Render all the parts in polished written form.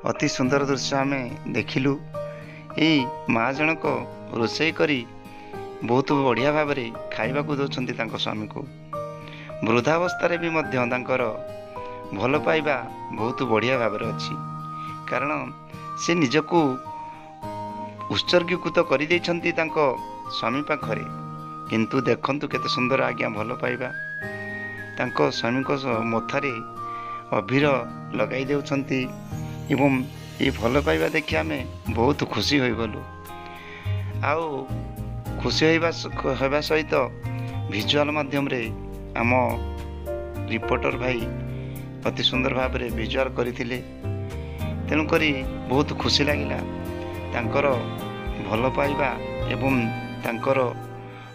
अति सुंदर दृश्य आम देखिलु। यही माँ जनक रोषे करी बहुत बढ़िया भाव में खाइबा को दौरान स्वामी को वृद्धावस्था भी भल पाइबा बहुत बढ़िया भाव में अच्छी, कारण से निजको उत्सर्गीकृत कर स्वामी पाखरे। किंतु देखंतु केते सुंदर आज्ञा भल पाइबा स्वामी को मथारे अभीर लगाई देउछंती एवं ये भल पाइबा देखि आम बहुत खुशी हो गलु। आउ खुशी होगा सहित विजुअल माध्यम रे आम रिपोर्टर भाई अति सुंदर भाव में विजुअल करथिले। तेणुक बहुत खुशी लगिला तांकर भल पाइबा एवं तांकर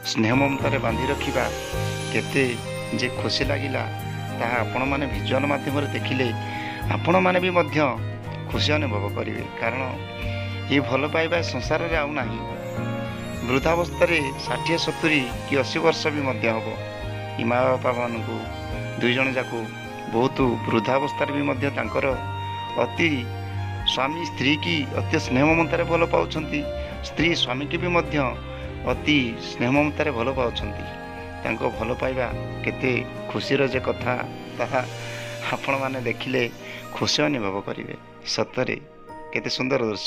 स्नेह ममतार बांधि रखिबा केते जे खुशी लगिला ताहा आपण माने विजुअल माध्यम देखिले आपण माने भी मध्य खुशी अनुभव करेंगे। कारण ये भल पाइबा संसार रे आउ नाही। वृद्धावस्था 60 70 कि 80 वर्ष भी मध्य हम माँ बापा मान दुई जन जाक बहुत वृद्धावस्था भी मध्य तांकर अति स्वामी स्त्री की अति स्नेह ममतार भल पाउछंती, स्त्री स्वामी की भी मध्य अति स्नेह ममतार भल पाउछंती। तांको भल पाइबा केते खुशीर जे कथा ताहा आपण माने देखिले खुशी अनुभव करेंगे। सतरे केते सुंदर दृश्य।